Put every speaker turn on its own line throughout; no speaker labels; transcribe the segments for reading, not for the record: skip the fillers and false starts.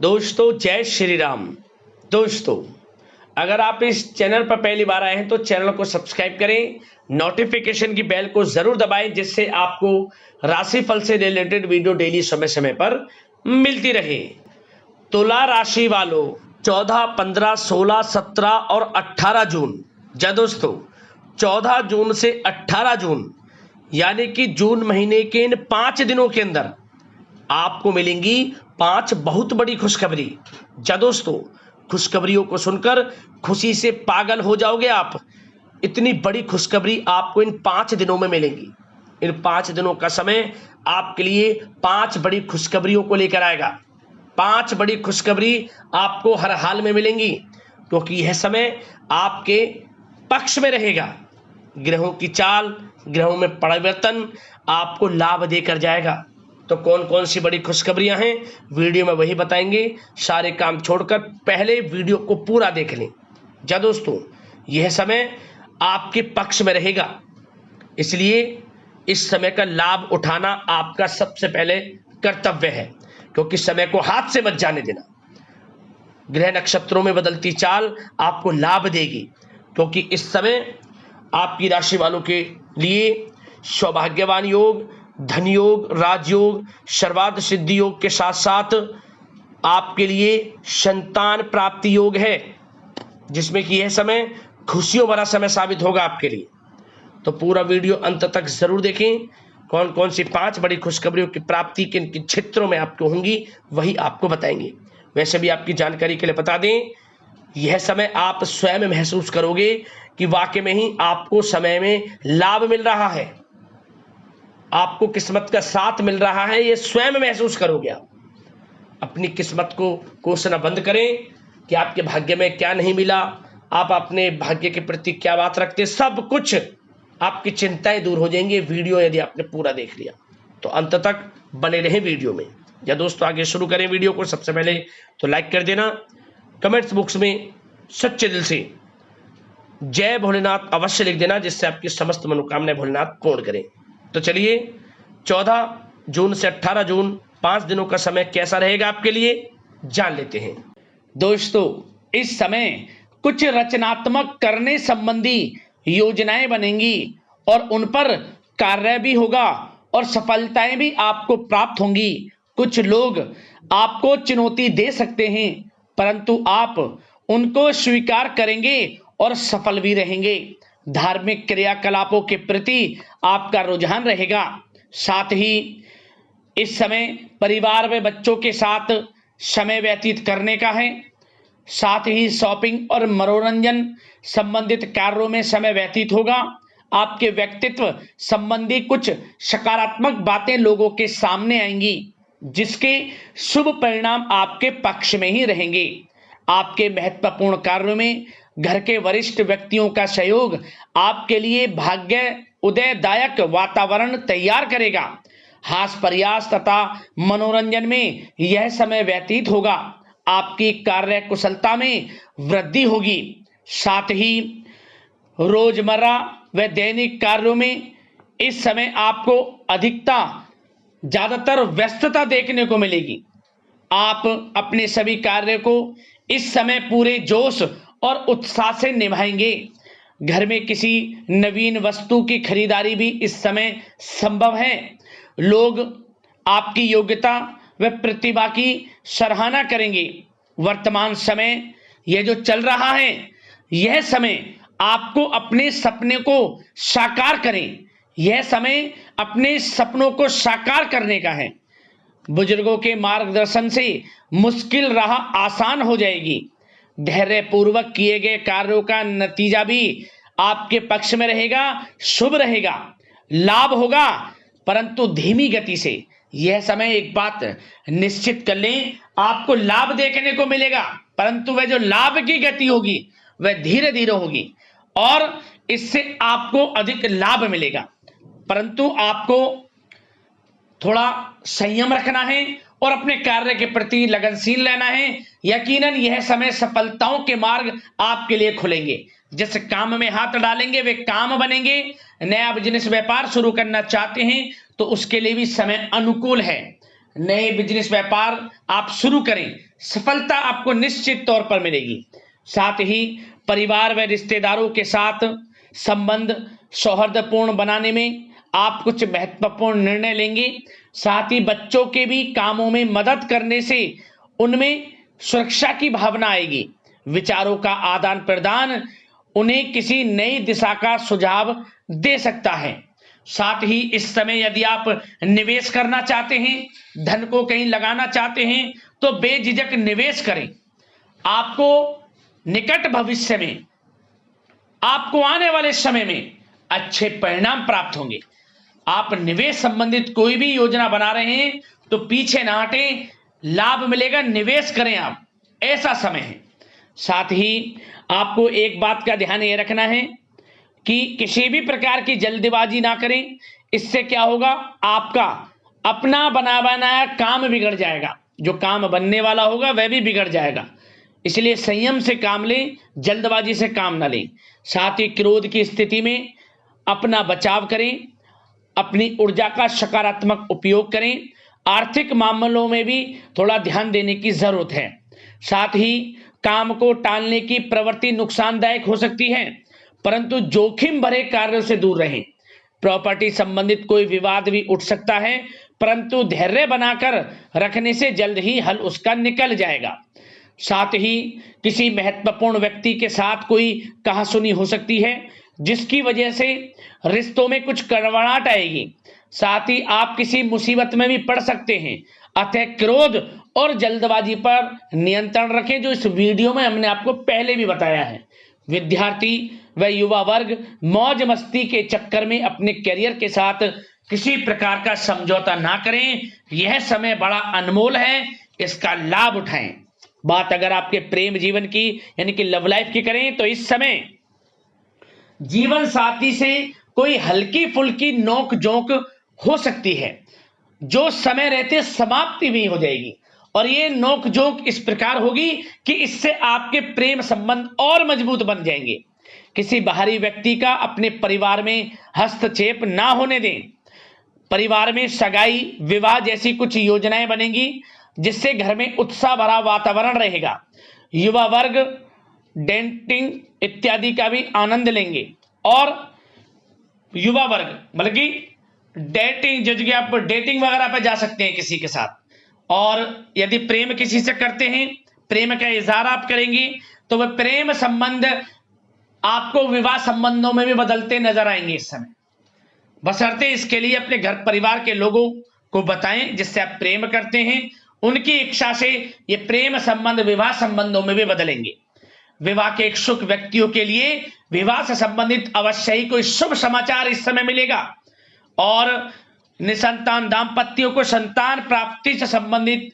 दोस्तों जय श्री राम। दोस्तों अगर आप इस चैनल पर पहली बार आए हैं तो चैनल को सब्सक्राइब करें, नोटिफिकेशन की बेल को जरूर दबाएं जिससे आपको राशिफल से रिलेटेड वीडियो डेली समय समय पर मिलती रहे। तुला राशि वालों 14, 15, 16, 17 और 18 जून, जा दोस्तों 14 जून से 18 जून यानी कि जून महीने के इन 5 दिनों के अंदर आपको मिलेंगी 5 बहुत बड़ी खुशखबरी। जा दोस्तों खुशखबरियों को सुनकर खुशी से पागल हो जाओगे आप। इतनी बड़ी खुशखबरी आपको इन 5 दिनों में मिलेंगी। इन 5 दिनों का समय आपके लिए 5 बड़ी खुशखबरियों को लेकर आएगा। 5 बड़ी खुशखबरी आपको हर हाल में मिलेंगी क्योंकि यह समय आपके पक्ष में रहेगा। ग्रहों की चाल, ग्रहों में परिवर्तन आपको लाभ देकर जाएगा। तो कौन कौन सी बड़ी खुशखबरियां हैं वीडियो में वही बताएंगे। सारे काम छोड़कर पहले वीडियो को पूरा देख लें। जा दोस्तों यह समय आपके पक्ष में रहेगा, इसलिए इस समय का लाभ उठाना आपका सबसे पहले कर्तव्य है क्योंकि समय को हाथ से मत जाने देना। ग्रह नक्षत्रों में बदलती चाल आपको लाभ देगी क्योंकि इस समय आपकी राशि वालों के लिए सौभाग्यवान योग, धन योग, राजयोग, सर्वार्थ सिद्धि योग के साथ साथ आपके लिए संतान प्राप्ति योग है जिसमें कि यह समय खुशियों भरा समय साबित होगा आपके लिए। तो पूरा वीडियो अंत तक जरूर देखें। कौन कौन सी 5 बड़ी खुशखबरियों की प्राप्ति किन किन क्षेत्रों में आपको होंगी वही आपको बताएंगे। वैसे भी आपकी जानकारी के लिए बता दें, यह समय आप स्वयं महसूस करोगे कि वाकई में ही आपको समय में लाभ मिल रहा है, आपको किस्मत का साथ मिल रहा है, यह स्वयं महसूस करोगे आप। अपनी किस्मत को कोसना बंद करें कि आपके भाग्य में क्या नहीं मिला, आप अपने भाग्य के प्रति क्या बात रखते, सब कुछ आपकी चिंताएं दूर हो जाएंगी। वीडियो यदि आपने पूरा देख लिया तो अंत तक बने रहें वीडियो में। या दोस्तों आगे शुरू करें वीडियो को। सबसे पहले तो लाइक कर देना, कमेंट्स बॉक्स में सच्चे दिल से जय भोलेनाथ अवश्य लिख देना जिससे आपकी समस्त मनोकामनाएं भोलेनाथ पूर्ण करें। तो चलिए 14 जून से 18 जून 5 दिनों का समय कैसा रहेगा आपके लिए जान लेते हैं। दोस्तों इस समय कुछ रचनात्मक करने संबंधी योजनाएं बनेंगी और उन पर कार्य भी होगा और सफलताएं भी आपको प्राप्त होंगी। कुछ लोग आपको चुनौती दे सकते हैं परंतु आप उनको स्वीकार करेंगे और सफल भी रहेंगे। धार्मिक क्रियाकलापों के प्रति आपका रुझान रहेगा। साथ ही इस समय परिवार में बच्चों के साथ समय व्यतीत करने का है। साथ ही शॉपिंग और मनोरंजन संबंधित कार्यों में समय व्यतीत होगा। आपके व्यक्तित्व संबंधी कुछ सकारात्मक बातें लोगों के सामने आएंगी जिसके शुभ परिणाम आपके पक्ष में ही रहेंगे। आपके महत्वपूर्ण कार्यों में घर के वरिष्ठ व्यक्तियों का सहयोग आपके लिए भाग्य उदयदायक वातावरण तैयार करेगा। हास प्रयास तथा मनोरंजन में यह समय व्यतीत होगा। आपकी कार्य कुशलता में वृद्धि होगी। साथ ही रोजमर्रा व दैनिक कार्यों में इस समय आपको ज्यादातर व्यस्तता देखने को मिलेगी। आप अपने सभी कार्य को इस समय पूरे जोश और उत्साह से निभाएंगे। घर में किसी नवीन वस्तु की खरीदारी भी इस समय संभव है। लोग आपकी योग्यता व प्रतिभा की सराहना करेंगे। वर्तमान समय यह जो चल रहा है, यह समय आपको अपने सपने को साकार करें। यह समय अपने सपनों को साकार करने का है। बुजुर्गों के मार्गदर्शन से मुश्किल राह आसान हो जाएगी। धैर्य पूर्वक किए गए कार्यों का नतीजा भी आपके पक्ष में रहेगा, शुभ रहेगा, लाभ होगा परंतु धीमी गति से। यह समय एक बात निश्चित कर लें, आपको लाभ देखने को मिलेगा परंतु वह जो लाभ की गति होगी वह धीरे धीरे होगी और इससे आपको अधिक लाभ मिलेगा। परंतु आपको थोड़ा संयम रखना है और अपने कार्य के प्रति लगनशील रहना है। यकीनन यह समय सफलताओं के मार्ग आपके लिए खुलेंगे। जिस काम में हाथ डालेंगे वे काम बनेंगे। नया बिजनेस व्यापार शुरू करना चाहते हैं तो उसके लिए भी समय अनुकूल है। नए बिजनेस व्यापार आप शुरू करें, सफलता आपको निश्चित तौर पर मिलेगी। साथ ही परिवार व रिश्तेदारों के साथ संबंध सौहार्दपूर्ण बनाने में आप कुछ महत्वपूर्ण निर्णय लेंगे। साथ ही बच्चों के भी कामों में मदद करने से उनमें सुरक्षा की भावना आएगी। विचारों का आदान प्रदान उन्हें किसी नई दिशा का सुझाव दे सकता है। साथ ही इस समय यदि आप निवेश करना चाहते हैं, धन को कहीं लगाना चाहते हैं, तो बेझिझक निवेश करें। आपको निकट भविष्य में, आपको आने वाले समय में अच्छे परिणाम प्राप्त होंगे। आप निवेश संबंधित कोई भी योजना बना रहे हैं तो पीछे ना हटें, लाभ मिलेगा, निवेश करें आप, ऐसा समय है। साथ ही आपको एक बात का ध्यान ये रखना है कि किसी भी प्रकार की जल्दबाजी ना करें। इससे क्या होगा, आपका अपना बना बनाया काम बिगड़ जाएगा, जो काम बनने वाला होगा वह भी बिगड़ जाएगा। इसलिए संयम से काम लें, जल्दबाजी से काम ना लें। साथ ही क्रोध की स्थिति में अपना बचाव करें, अपनी ऊर्जा का सकारात्मक उपयोग करें। आर्थिक मामलों में भी थोड़ा ध्यान देने की जरूरत है। साथ ही काम को टालने की प्रवृत्ति नुकसानदायक हो सकती है, परंतु जोखिम भरे कार्यों से दूर रहें। प्रॉपर्टी संबंधित कोई विवाद भी उठ सकता है, परंतु धैर्य बनाकर रखने से जल्द ही हल उसका निकल जाएगा। साथ ही किसी महत्वपूर्ण व्यक्ति के साथ कोई कहासुनी हो सकती है, जिसकी वजह से रिश्तों में कुछ कड़वाहट आएगी। साथ ही आप किसी मुसीबत में भी पड़ सकते हैं। अतः क्रोध और जल्दबाजी पर नियंत्रण रखें, जो इस वीडियो में हमने आपको पहले भी बताया है। विद्यार्थी व युवा वर्ग मौज मस्ती के चक्कर में अपने करियर के साथ किसी प्रकार का समझौता ना करें। यह समय बड़ा अनमोल है, इसका लाभ उठाएं। बात अगर आपके प्रेम जीवन की यानी कि लव लाइफ की करें तो इस समय जीवन साथी से कोई हल्की फुल्की नोक झोंक हो सकती है, जो समय रहते समाप्ति भी हो जाएगी। और ये नोक झोंक इस प्रकार होगी कि इससे आपके प्रेम संबंध और मजबूत बन जाएंगे। किसी बाहरी व्यक्ति का अपने परिवार में हस्तक्षेप ना होने दें। परिवार में सगाई विवाह जैसी कुछ योजनाएं बनेंगी, जिससे घर में उत्साह भरा वातावरण रहेगा। युवा वर्ग डेटिंग इत्यादि का भी आनंद लेंगे। और युवा वर्ग मतलब कि डेटिंग, जैसे कि आप डेटिंग वगैरह पर जा सकते हैं किसी के साथ। और यदि प्रेम किसी से करते हैं, प्रेम का इजहार आप करेंगे, तो वह प्रेम संबंध आपको विवाह संबंधों में भी बदलते नजर आएंगे इस समय। बशर्ते इसके लिए अपने घर परिवार के लोगों को बताएं जिससे आप प्रेम करते हैं। उनकी इच्छा से ये प्रेम संबंध विवाह संबंधों में भी बदलेंगे। विवाह के इच्छुक व्यक्तियों के लिए विवाह से संबंधित अवश्य ही कोई शुभ समाचार इस समय मिलेगा। और निसंतान दाम्पत्यों को संतान प्राप्ति से संबंधित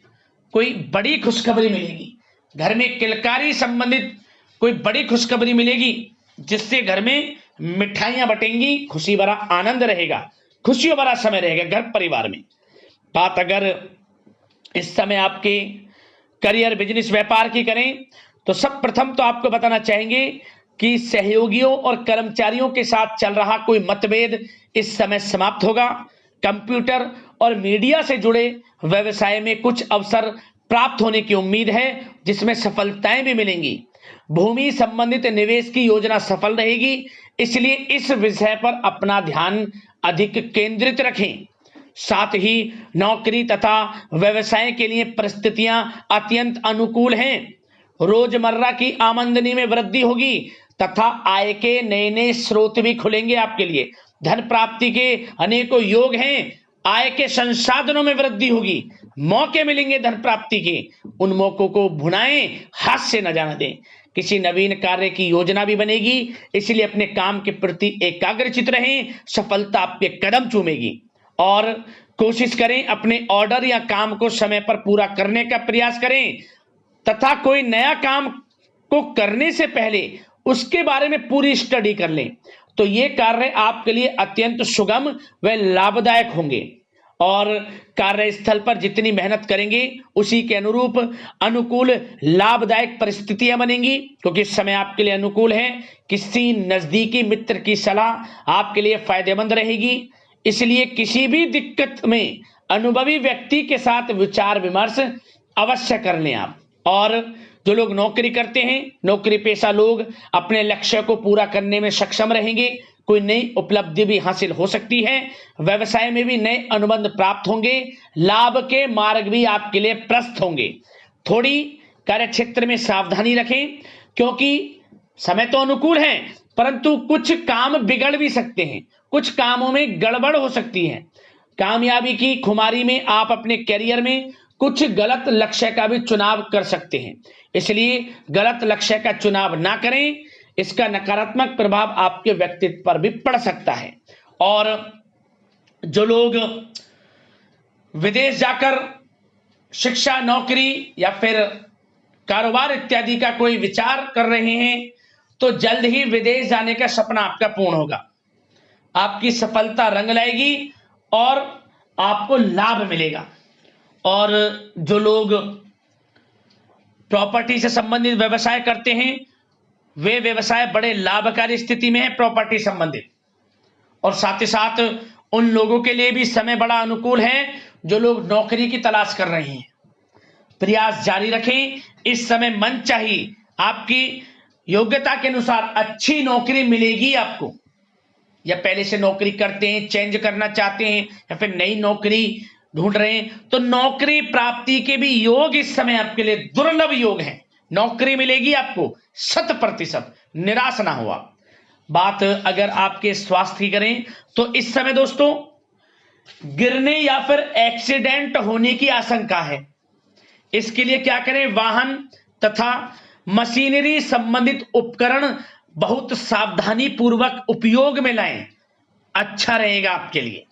कोई बड़ी खुशखबरी मिलेगी। घर में किलकारी संबंधित कोई बड़ी खुशखबरी मिलेगी, जिससे घर में मिठाइयां बटेंगी, खुशी भरा आनंद रहेगा, खुशियों भरा समय रहेगा घर परिवार में। बात अगर इस समय आपके करियर बिजनेस व्यापार की करें तो सब प्रथम तो आपको बताना चाहेंगे कि सहयोगियों और कर्मचारियों के साथ चल रहा कोई मतभेद इस समय समाप्त होगा। कंप्यूटर और मीडिया से जुड़े व्यवसाय में कुछ अवसर प्राप्त होने की उम्मीद है, जिसमें सफलताएं भी मिलेंगी। भूमि संबंधित निवेश की योजना सफल रहेगी, इसलिए इस विषय पर अपना ध्यान अधिक केंद्रित रखें। साथ ही नौकरी तथा व्यवसाय के लिए परिस्थितियां अत्यंत अनुकूल हैं। रोजमर्रा की आमदनी में वृद्धि होगी तथा आय के नए नए स्रोत भी खुलेंगे आपके लिए। धन प्राप्ति के अनेकों योग हैं। आय के संसाधनों में वृद्धि होगी, मौके मिलेंगे धन प्राप्ति के। उन मौकों को भुनाएं, हाथ से न जाने दें। किसी नवीन कार्य की योजना भी बनेगी, इसलिए अपने काम के प्रति एकाग्रचित रहें, सफलता आपके कदम चूमेगी। और कोशिश करें अपने ऑर्डर या काम को समय पर पूरा करने का प्रयास करें तथा कोई नया काम को करने से पहले उसके बारे में पूरी स्टडी कर लें, तो ये कार्य आपके लिए अत्यंत सुगम व लाभदायक होंगे। और कार्यस्थल पर जितनी मेहनत करेंगे उसी के अनुरूप अनुकूल लाभदायक परिस्थितियां बनेंगी, क्योंकि समय आपके लिए अनुकूल है। किसी नजदीकी मित्र की सलाह आपके लिए फायदेमंद रहेगी, इसलिए किसी भी दिक्कत में अनुभवी व्यक्ति के साथ विचार विमर्श अवश्य कर लें आप। और जो लोग नौकरी करते हैं, नौकरी पेशा लोग अपने लक्ष्य को पूरा करने में सक्षम रहेंगे। कोई नई उपलब्धि भी हासिल हो सकती है। व्यवसाय में भी नए अनुबंध प्राप्त होंगे। लाभ के मार्ग भी आपके लिए प्रशस्त होंगे। थोड़ी कार्य क्षेत्र में सावधानी रखें, क्योंकि समय तो अनुकूल है, परंतु कुछ काम बिगड़ भी सकते हैं, कुछ कामों में गड़बड़ हो सकती है। कामयाबी की खुमारी में आप अपने करियर में कुछ गलत लक्ष्य का भी चुनाव कर सकते हैं, इसलिए गलत लक्ष्य का चुनाव ना करें। इसका नकारात्मक प्रभाव आपके व्यक्तित्व पर भी पड़ सकता है। और जो लोग विदेश जाकर शिक्षा, नौकरी या फिर कारोबार इत्यादि का कोई विचार कर रहे हैं, तो जल्द ही विदेश जाने का सपना आपका पूर्ण होगा। आपकी सफलता रंग लाएगी और आपको लाभ मिलेगा। और जो लोग प्रॉपर्टी से संबंधित व्यवसाय करते हैं, वे व्यवसाय बड़े लाभकारी स्थिति में है प्रॉपर्टी संबंधित। और साथ ही साथ उन लोगों के लिए भी समय बड़ा अनुकूल है जो लोग नौकरी की तलाश कर रहे हैं। प्रयास जारी रखें। इस समय मन चाहिए आपकी योग्यता के अनुसार अच्छी नौकरी मिलेगी आपको। या पहले से नौकरी करते हैं, चेंज करना चाहते हैं, या फिर नई नौकरी ढूंढ रहे हैं, तो नौकरी प्राप्ति के भी योग इस समय आपके लिए दुर्लभ योग हैं। नौकरी मिलेगी आपको 100%, निराश ना हो आप। बात अगर आपके स्वास्थ्य की करें तो इस समय दोस्तों गिरने या फिर एक्सीडेंट होने की आशंका है। इसके लिए क्या करें? वाहन तथा मशीनरी संबंधित उपकरण बहुत सावधानी पूर्वक उपयोग में लाएं, अच्छा रहेगा आपके लिए।